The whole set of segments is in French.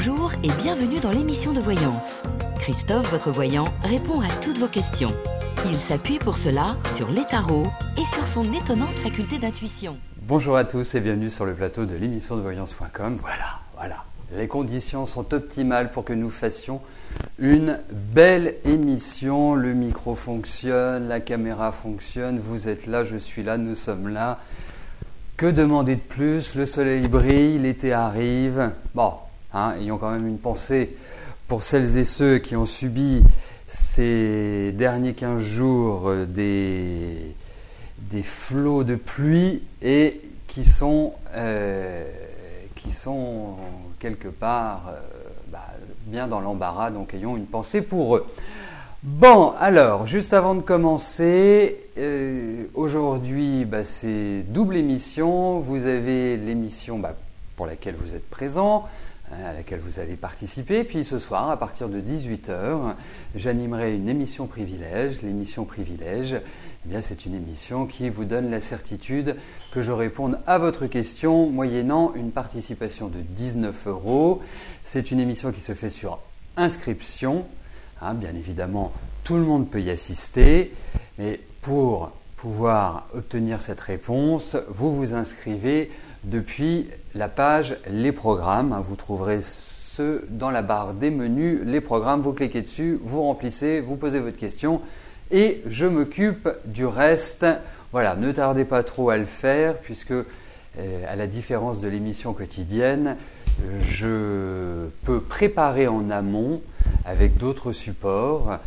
Bonjour et bienvenue dans l'émission de voyance. Christophe, votre voyant, répond à toutes vos questions. Il s'appuie pour cela sur les tarots et sur son étonnante faculté d'intuition. Bonjour à tous et bienvenue sur le plateau de l'émission de voyance.com. Voilà. Les conditions sont optimales pour que nous fassions une belle émission. Le micro fonctionne, la caméra fonctionne, vous êtes là, je suis là, nous sommes là. Que demander de plus? Le soleil brille, l'été arrive. Bon, ayons quand même une pensée pour celles et ceux qui ont subi ces derniers 15 jours des flots de pluie et qui sont quelque part bien dans l'embarras, donc ayons une pensée pour eux. Bon, alors, juste avant de commencer, aujourd'hui, c'est double émission. Vous avez l'émission pour laquelle vous êtes présent, à laquelle vous allez participer. Puis ce soir, à partir de 18h, j'animerai une émission privilège. L'émission privilège, c'est une émission qui vous donne la certitude que je réponde à votre question moyennant une participation de 19 €. C'est une émission qui se fait sur inscription. Bien évidemment, tout le monde peut y assister. Mais pour pouvoir obtenir cette réponse, vous vous inscrivez depuis la page Les programmes. Vous trouverez dans la barre des menus, les programmes. Vous cliquez dessus, vous remplissez, vous posez votre question et je m'occupe du reste. Voilà, ne tardez pas trop à le faire puisque, à la différence de l'émission quotidienne, je peux préparer en amont avec d'autres supports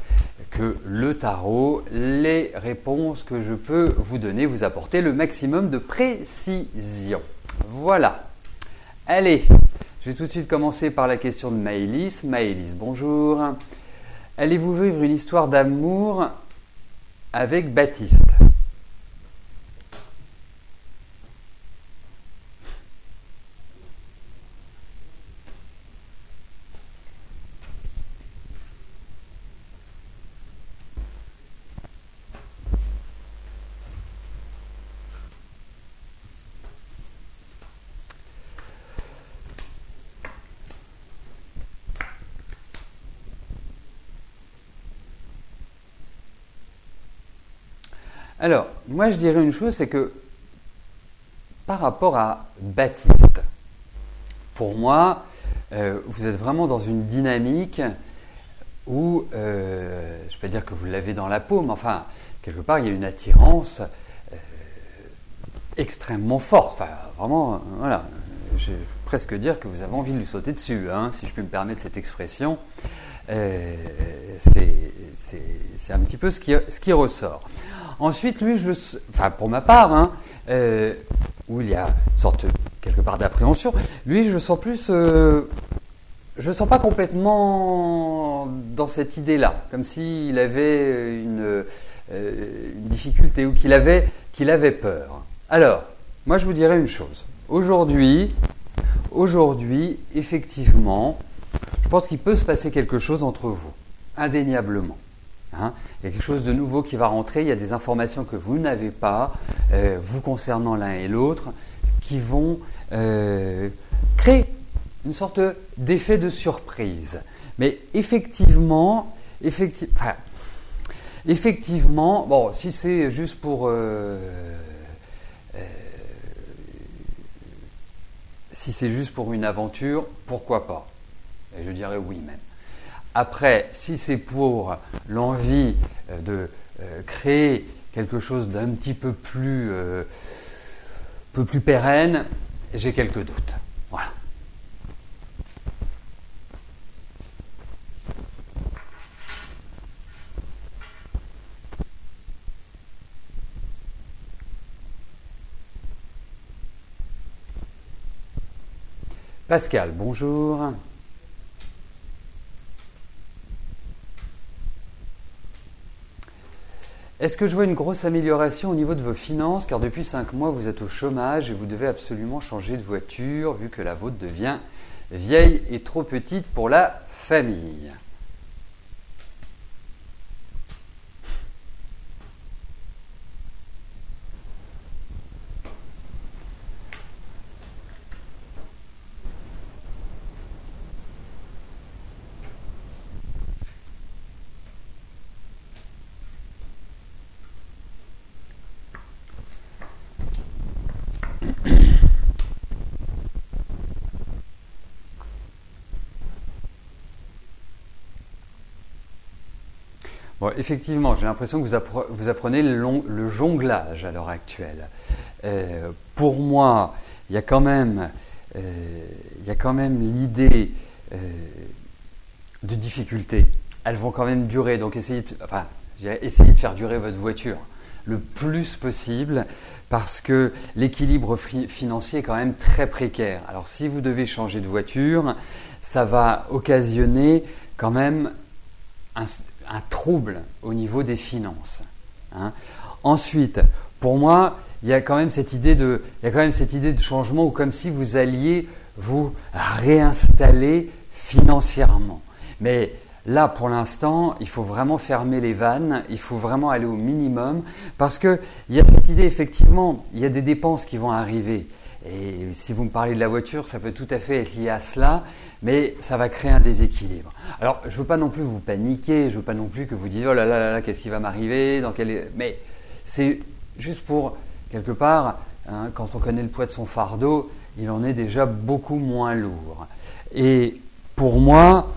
que le tarot, les réponses que je peux vous donner, vous apporter le maximum de précision. Voilà. Allez, je vais tout de suite commencer par la question de Maëlys. Maëlys, bonjour. Allez-vous vivre une histoire d'amour avec Baptiste? Alors, moi je dirais une chose, c'est que par rapport à Baptiste, pour moi, vous êtes vraiment dans une dynamique où, je ne vais pas dire que vous l'avez dans la peau, mais enfin, quelque part, il y a une attirance extrêmement forte. Enfin, vraiment, voilà, je vais presque dire que vous avez envie de lui sauter dessus, si je puis me permettre cette expression. C'est un petit peu ce qui ressort. Ensuite, lui, pour ma part, où il y a une sorte quelque part d'appréhension, lui, je le sens plus, je le sens pas complètement dans cette idée-là, comme s'il avait une difficulté ou qu'il avait peur. Alors, moi, je vous dirais une chose. Aujourd'hui, effectivement, je pense qu'il peut se passer quelque chose entre vous, indéniablement. Il y a quelque chose de nouveau qui va rentrer, il y a des informations que vous n'avez pas, vous concernant l'un et l'autre, qui vont créer une sorte d'effet de surprise. Mais effectivement, bon, si c'est juste pour une aventure, pourquoi pas? Et je dirais oui même. Après, si c'est pour l'envie de créer quelque chose d'un petit peu plus pérenne, j'ai quelques doutes. Voilà. Pascal, bonjour. Est-ce que je vois une grosse amélioration au niveau de vos finances, car depuis 5 mois vous êtes au chômage et vous devez absolument changer de voiture vu que la vôtre devient vieille et trop petite pour la famille? Bon, effectivement, j'ai l'impression que vous apprenez le jonglage à l'heure actuelle. Pour moi, il y a quand même l'idée de difficulté. Elles vont quand même durer, donc essayez de faire durer votre voiture le plus possible parce que l'équilibre financier est quand même très précaire. Alors si vous devez changer de voiture, ça va occasionner quand même un trouble au niveau des finances. Hein. Ensuite, pour moi, il y a quand même cette idée de changement, ou comme si vous alliez vous réinstaller financièrement. Mais là, pour l'instant, il faut vraiment fermer les vannes, il faut vraiment aller au minimum, parce qu'il y a cette idée, effectivement, il y a des dépenses qui vont arriver. Et si vous me parlez de la voiture, ça peut tout à fait être lié à cela, mais ça va créer un déséquilibre. Alors, je ne veux pas non plus vous paniquer, je ne veux pas non plus que vous disiez « Oh là là là, qu'est-ce qui va m'arriver ?» Mais c'est juste pour, quelque part, hein, quand on connaît le poids de son fardeau, il en est déjà beaucoup moins lourd. Et pour moi,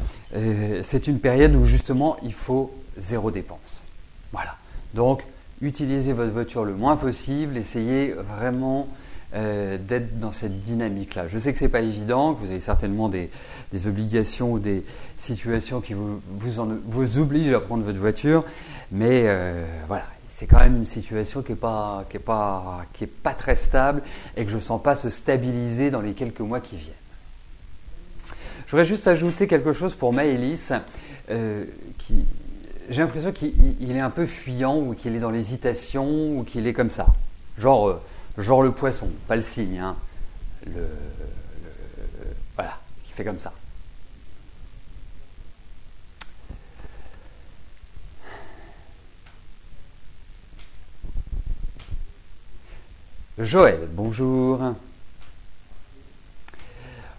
c'est une période où justement il faut zéro dépense. Voilà. Donc, utilisez votre voiture le moins possible, essayez vraiment d'être dans cette dynamique-là. Je sais que ce n'est pas évident, que vous avez certainement des obligations ou des situations qui vous obligent à prendre votre voiture, mais voilà, c'est quand même une situation qui est pas très stable et que je ne sens pas se stabiliser dans les quelques mois qui viennent. Je voudrais juste ajouter quelque chose pour Maëlys, j'ai l'impression qu'il est un peu fuyant, ou qu'il est dans l'hésitation, ou qu'il est comme ça. Genre le poisson, pas le cygne, hein. Voilà, il fait comme ça. Joël, bonjour.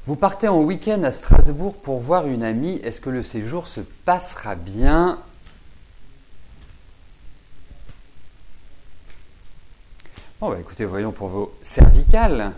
Vous partez en week-end à Strasbourg pour voir une amie. Est-ce que le séjour se passera bien ? Bon, bah écoutez, voyons pour vos cervicales.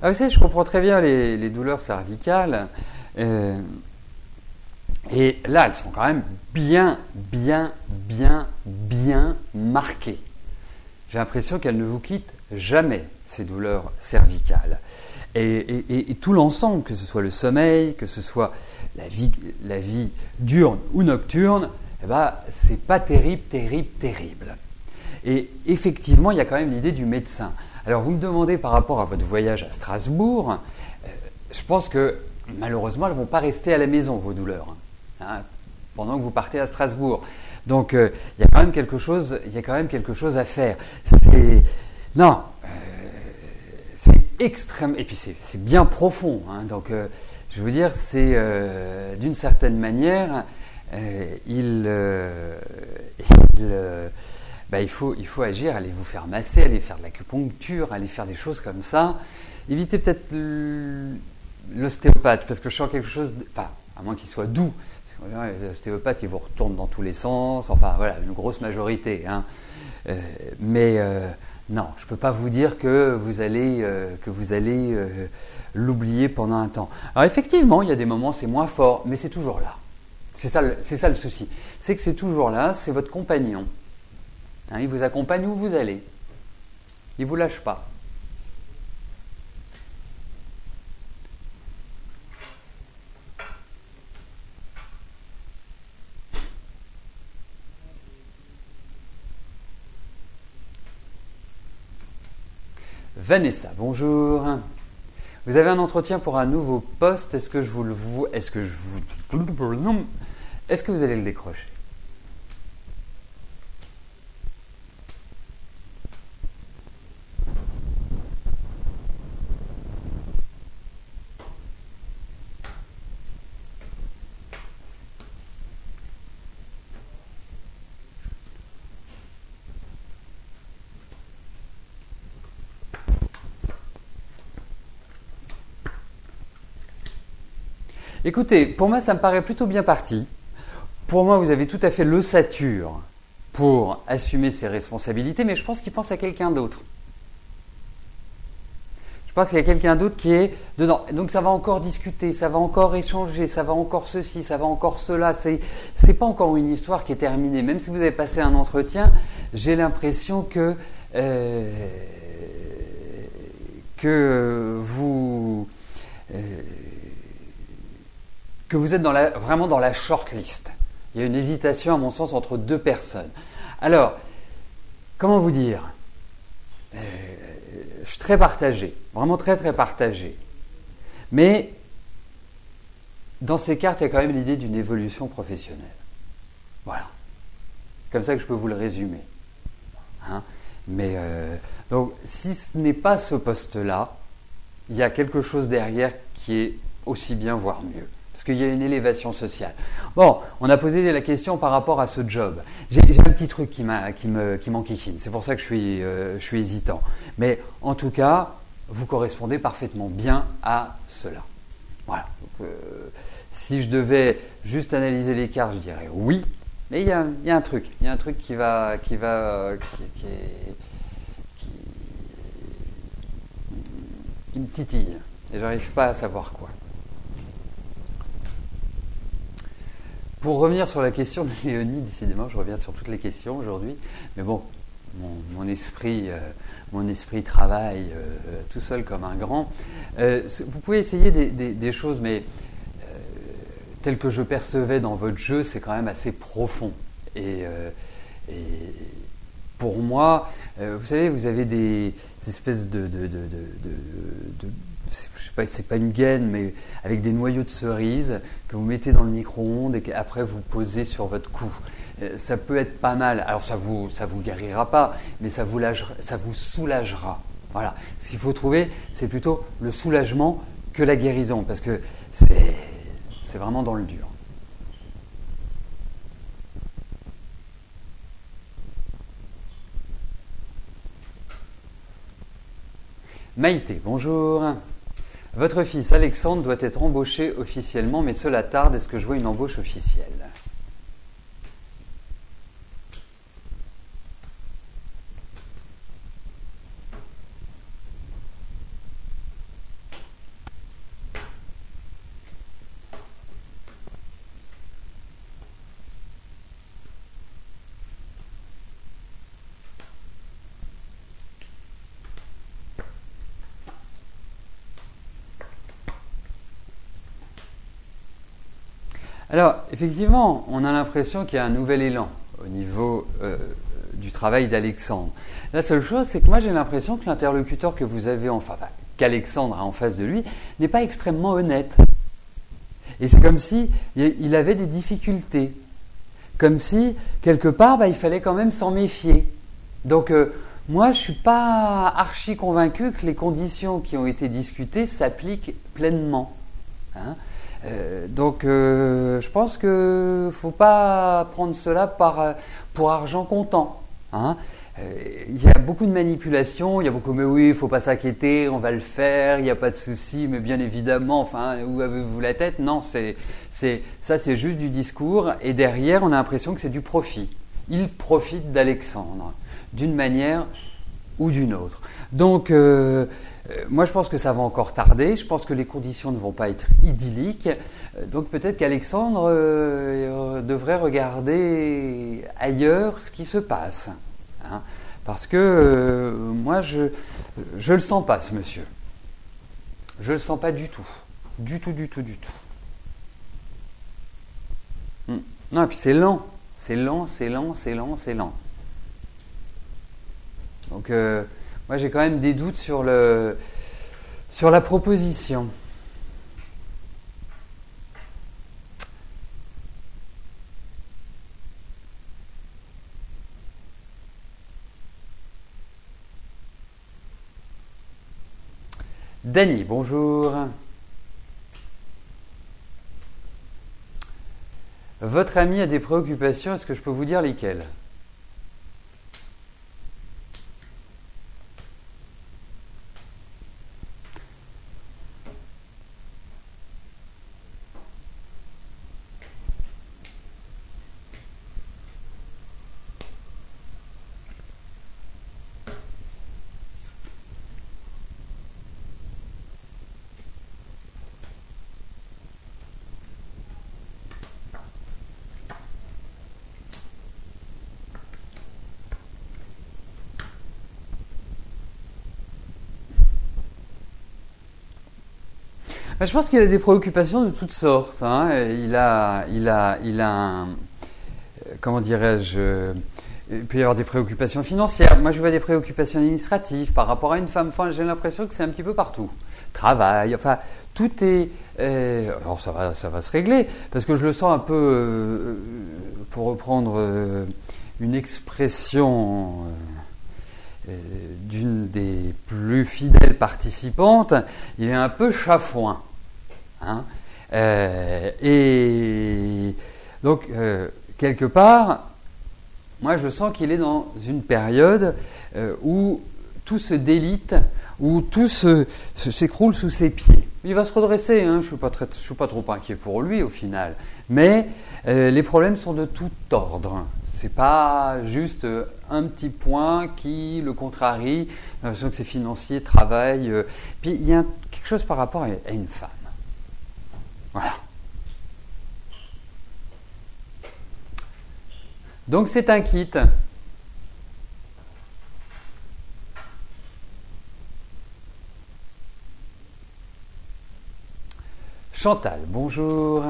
Ah, vous savez, je comprends très bien les douleurs cervicales. Et là, elles sont quand même bien marquées. J'ai l'impression qu'elles ne vous quittent jamais, ces douleurs cervicales. Et tout l'ensemble, que ce soit le sommeil, que ce soit la vie diurne ou nocturne, eh ben, c'est pas terrible. Et effectivement, il y a quand même l'idée du médecin. Alors, vous me demandez par rapport à votre voyage à Strasbourg, je pense que malheureusement, elles ne vont pas rester à la maison, vos douleurs, hein, pendant que vous partez à Strasbourg. Donc, il y a quand même quelque chose à faire. C'est extrême, et puis c'est bien profond. Hein, donc, je veux dire, c'est d'une certaine manière, il faut agir, aller vous faire masser, aller faire de l'acupuncture, aller faire des choses comme ça. Évitez peut-être l'ostéopathe, parce que je sens quelque chose, à moins qu'il soit doux. Les ostéopathes, ils vous retournent dans tous les sens, enfin voilà, une grosse majorité. Hein. Non, je ne peux pas vous dire que vous allez l'oublier pendant un temps. Alors effectivement, il y a des moments, c'est moins fort, mais c'est toujours là. C'est ça le souci. C'est que c'est toujours là, c'est votre compagnon. Hein, il vous accompagne où vous allez. Il ne vous lâche pas. Vanessa, bonjour. Vous avez un entretien pour un nouveau poste. Est-ce que vous allez le décrocher ? Écoutez, pour moi, ça me paraît plutôt bien parti. Pour moi, vous avez tout à fait l'ossature pour assumer ses responsabilités, mais je pense qu'il pense à quelqu'un d'autre. Je pense qu'il y a quelqu'un d'autre qui est dedans. Donc ça va encore discuter, ça va encore échanger, ça va encore ceci, ça va encore cela. C'est pas encore une histoire qui est terminée. Même si vous avez passé un entretien, j'ai l'impression que vous êtes vraiment dans la shortlist. Il y a une hésitation, à mon sens, entre deux personnes. Alors, comment vous dire ? Je suis très partagé, vraiment très très partagé. Mais dans ces cartes, il y a quand même l'idée d'une évolution professionnelle. Voilà. Comme ça que je peux vous le résumer. Hein ? Mais donc, si ce n'est pas ce poste-là, il y a quelque chose derrière qui est aussi bien, voire mieux. Parce qu'il y a une élévation sociale. Bon, on a posé la question par rapport à ce job. J'ai un petit truc qui m'enquiquine. C'est pour ça que je suis hésitant. Mais en tout cas, vous correspondez parfaitement bien à cela. Voilà. Donc, si je devais juste analyser les cartes, je dirais oui. Mais il y a un truc. Il y a un truc qui me titille. Et j'arrive pas à savoir quoi. Pour revenir sur la question de Léonie, décidément, je reviens sur toutes les questions aujourd'hui. Mais bon, mon esprit travaille tout seul comme un grand. Vous pouvez essayer des choses, mais telles que je percevais dans votre jeu, c'est quand même assez profond. Et pour moi, vous savez, vous avez des espèces je sais pas, c'est pas une gaine, mais avec des noyaux de cerise que vous mettez dans le micro-ondes et qu'après vous posez sur votre cou. Ça peut être pas mal. Alors ça vous guérira pas, mais ça vous soulagera. Voilà. Ce qu'il faut trouver, c'est plutôt le soulagement que la guérison, parce que c'est vraiment dans le dur. Maïté, bonjour. Votre fils Alexandre doit être embauché officiellement, mais cela tarde. Est-ce que je vois une embauche officielle ? Alors, effectivement, on a l'impression qu'il y a un nouvel élan au niveau du travail d'Alexandre. La seule chose, c'est que moi j'ai l'impression que l'interlocuteur que vous avez qu'Alexandre a en face de lui n'est pas extrêmement honnête. Et c'est comme si il avait des difficultés. Comme si, quelque part, il fallait quand même s'en méfier. Donc, moi, je ne suis pas archi convaincu que les conditions qui ont été discutées s'appliquent pleinement. Hein ? Donc, je pense qu'il ne faut pas prendre cela pour argent comptant. Hein. Il y a beaucoup de manipulations, il y a beaucoup, mais oui, il ne faut pas s'inquiéter, on va le faire, il n'y a pas de souci, mais bien évidemment, où avez-vous la tête ? Non, ça c'est juste du discours, et derrière, on a l'impression que c'est du profit. Il profite d'Alexandre, d'une manière ou d'une autre. Donc, moi, je pense que ça va encore tarder. Je pense que les conditions ne vont pas être idylliques. Donc, peut-être qu'Alexandre devrait regarder ailleurs ce qui se passe. Hein, parce que moi, je le sens pas, ce monsieur. Je le sens pas du tout. Du tout. Non, et puis c'est lent. C'est lent. Donc, moi, j'ai quand même des doutes sur la proposition. Dany, bonjour. Votre ami a des préoccupations, est-ce que je peux vous dire lesquelles ? Je pense qu'il a des préoccupations de toutes sortes. Hein. Il a un, comment dirais-je, il peut y avoir des préoccupations financières. Moi, je vois des préoccupations administratives par rapport à une femme. Enfin, j'ai l'impression que c'est un petit peu partout. Travail, enfin, tout est. Alors, ça va se régler parce que je le sens un peu, pour reprendre une expression d'une des plus fidèles participantes, il est un peu chafouin. Hein. Et donc, quelque part, moi je sens qu'il est dans une période où tout se délite, où tout s'écroule sous ses pieds. Il va se redresser, hein, je ne suis pas trop inquiet pour lui au final, mais les problèmes sont de tout ordre. C'est pas juste un petit point qui le contrarie, j'ai l'impression que c'est financier, travail. Puis il y a quelque chose par rapport à une femme. Voilà. Donc c'est un kit. Chantal, bonjour.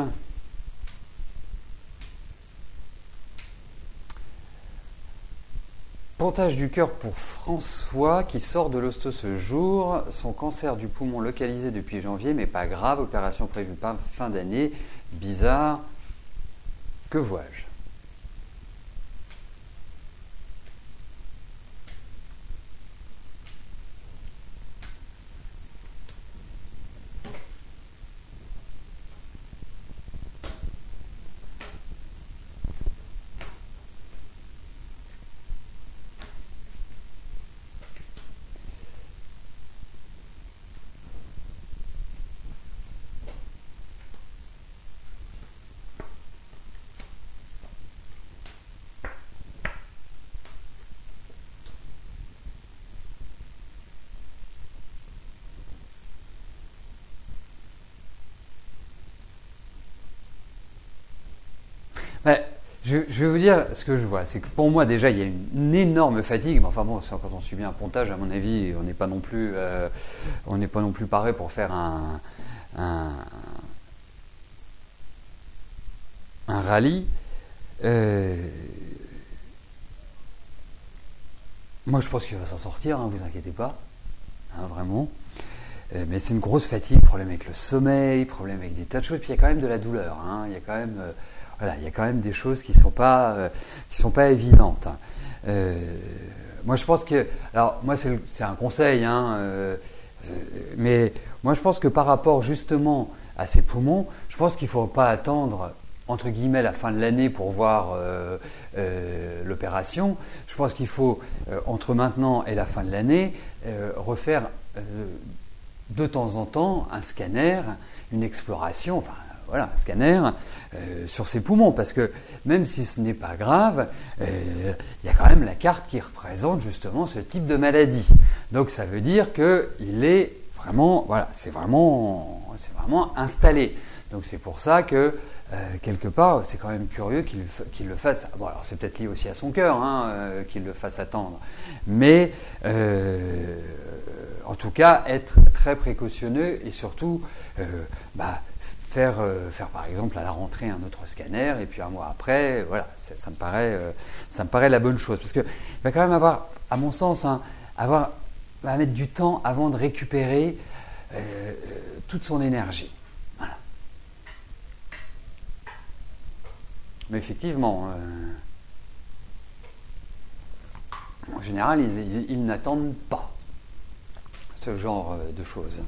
Pontage du cœur pour François qui sort de l'hosto ce jour. Son cancer du poumon localisé depuis janvier, mais pas grave. Opération prévue fin d'année. Bizarre. Que vois-je ? Je vais vous dire ce que je vois. C'est que pour moi, déjà, il y a une énorme fatigue. Mais enfin bon, quand on subit un pontage, à mon avis, on n'est pas non plus paré pour faire un rallye. Moi, je pense qu'il va s'en sortir, hein, vous inquiétez pas, hein, vraiment. Mais c'est une grosse fatigue, problème avec le sommeil, problème avec des tas de choses. Puis il y a quand même de la douleur. Hein, il y a quand même voilà, il y a quand même des choses qui sont pas évidentes. Moi, je pense que, alors moi, c'est un conseil, hein, mais moi, je pense que par rapport justement à ces poumons, je pense qu'il ne faut pas attendre entre guillemets la fin de l'année pour voir l'opération. Je pense qu'il faut entre maintenant et la fin de l'année refaire de temps en temps un scanner, une exploration, enfin voilà, un scanner sur ses poumons, parce que même si ce n'est pas grave, il y a quand même la carte qui représente justement ce type de maladie. Donc ça veut dire qu'il est vraiment, voilà, c'est vraiment installé. Donc c'est pour ça que quelque part, c'est quand même curieux qu'il le fasse. Bon, alors c'est peut-être lié aussi à son cœur, hein, qu'il le fasse attendre, mais en tout cas être très précautionneux et surtout faire par exemple à la rentrée un autre scanner et puis un mois après, voilà, ça me paraît la bonne chose, parce que il va quand même avoir, à mon sens, va mettre du temps avant de récupérer toute son énergie. Voilà. Mais effectivement, en général, ils n'attendent pas ce genre de choses.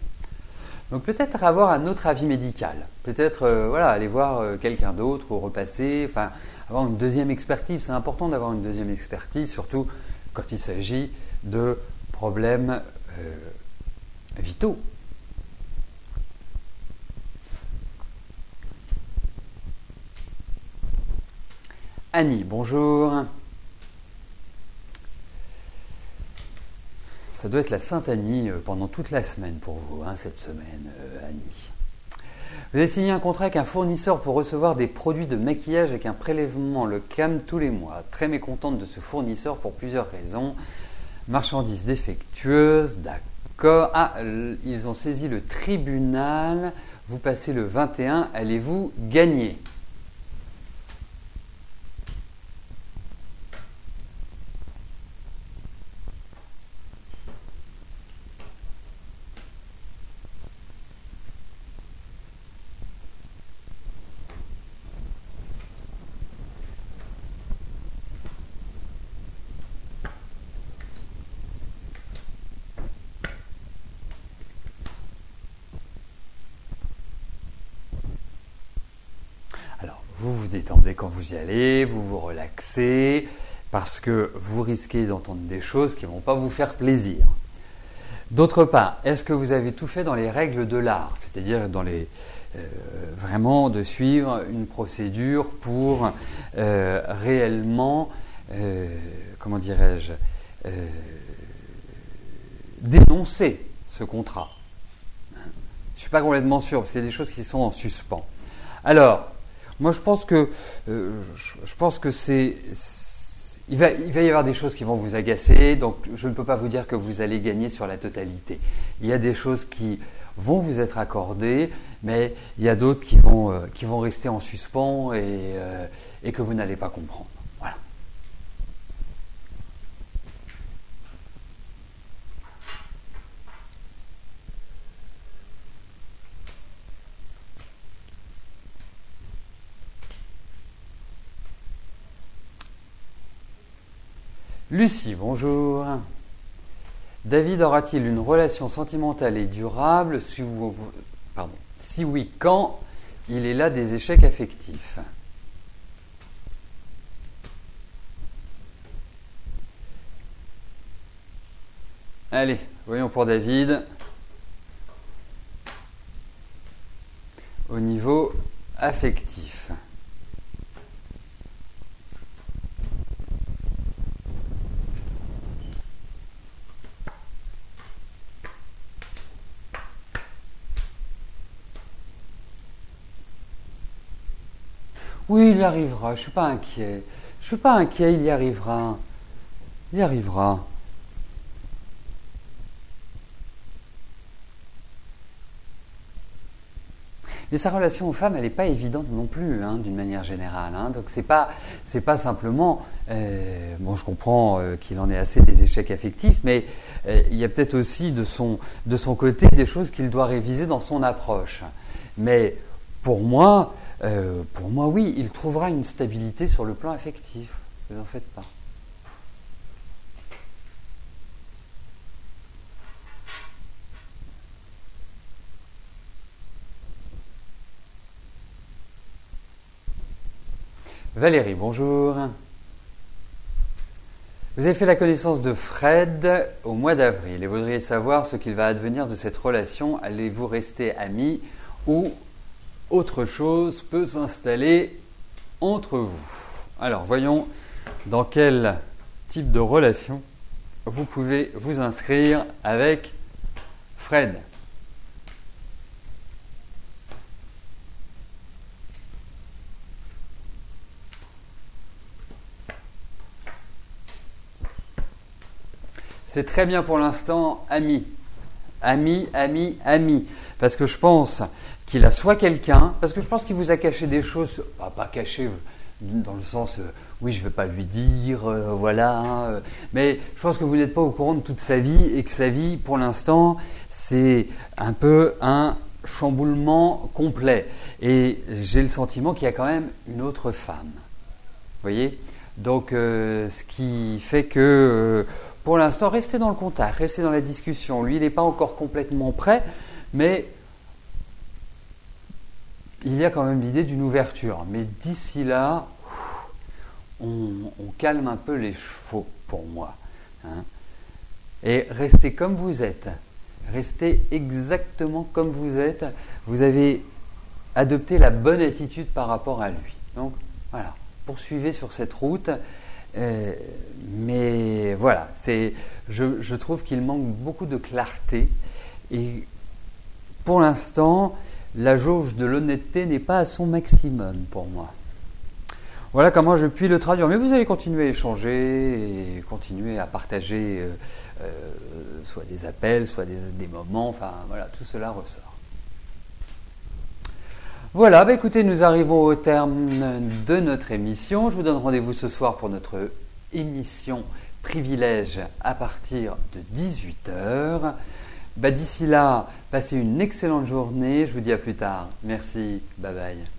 Donc peut-être avoir un autre avis médical, peut-être aller voir quelqu'un d'autre ou repasser, enfin avoir une deuxième expertise. C'est important d'avoir une deuxième expertise, surtout quand il s'agit de problèmes vitaux. Annie, bonjour. Ça doit être la Sainte Annie pendant toute la semaine pour vous, hein, cette semaine, Annie. Vous avez signé un contrat avec un fournisseur pour recevoir des produits de maquillage avec un prélèvement, le CAM, tous les mois. Très mécontente de ce fournisseur pour plusieurs raisons. Marchandises défectueuses, Ils ont saisi le tribunal. Vous passez le 21. Allez-vous gagner? Alors, vous vous détendez quand vous y allez, vous vous relaxez, parce que vous risquez d'entendre des choses qui ne vont pas vous faire plaisir. D'autre part, est-ce que vous avez tout fait dans les règles de l'art, c'est-à-dire vraiment de suivre une procédure pour réellement, comment dirais-je, dénoncer ce contrat? Je ne suis pas complètement sûr, parce qu'il y a des choses qui sont en suspens. Alors, moi je pense que il va y avoir des choses qui vont vous agacer, donc je ne peux pas vous dire que vous allez gagner sur la totalité. Il y a des choses qui vont vous être accordées, mais il y a d'autres qui vont rester en suspens et que vous n'allez pas comprendre. Voilà. Lucie, bonjour. David aura-t-il une relation sentimentale et durable? Si oui, quand il est là des échecs affectifs? Allez, voyons pour David. Au niveau affectif. Oui, il y arrivera, je ne suis pas inquiet. Je ne suis pas inquiet, il y arrivera. Il y arrivera. Mais sa relation aux femmes, elle n'est pas évidente non plus, d'une manière générale. Donc c'est pas simplement. Je comprends qu'il en ait assez des échecs affectifs, mais il y a peut-être aussi de son côté des choses qu'il doit réviser dans son approche. Mais pour moi, oui, il trouvera une stabilité sur le plan affectif. Ne vous en faites pas. Valérie, bonjour. Vous avez fait la connaissance de Fred au mois d'avril et voudriez savoir ce qu'il va advenir de cette relation. Allez-vous rester amis ou autre chose peut s'installer entre vous? Alors, voyons dans quel type de relation vous pouvez vous inscrire avec Fred. C'est très bien pour l'instant, ami. Ami. Parce que je pense qu'il a soit quelqu'un, parce que je pense qu'il vous a caché des choses, pas caché dans le sens, oui, je ne vais pas lui dire, voilà, mais je pense que vous n'êtes pas au courant de toute sa vie et que sa vie, pour l'instant, c'est un peu un chamboulement complet. Et j'ai le sentiment qu'il y a quand même une autre femme. Vous voyez ? Donc, ce qui fait que, pour l'instant, restez dans le contact, restez dans la discussion. Lui, il n'est pas encore complètement prêt, mais il y a quand même l'idée d'une ouverture. Mais d'ici là, on calme un peu les chevaux pour moi. Et restez comme vous êtes. Restez exactement comme vous êtes. Vous avez adopté la bonne attitude par rapport à lui. Donc, voilà. Poursuivez sur cette route. Mais voilà, je trouve qu'il manque beaucoup de clarté. Et pour l'instant, la jauge de l'honnêteté n'est pas à son maximum pour moi. Voilà comment je puis le traduire. Mais vous allez continuer à échanger et continuer à partager soit des appels, soit des moments, enfin voilà, tout cela ressort. Voilà, bah écoutez, nous arrivons au terme de notre émission. Je vous donne rendez-vous ce soir pour notre émission Privilège à partir de 18h. Bah d'ici là, passez une excellente journée. Je vous dis à plus tard. Merci, bye bye.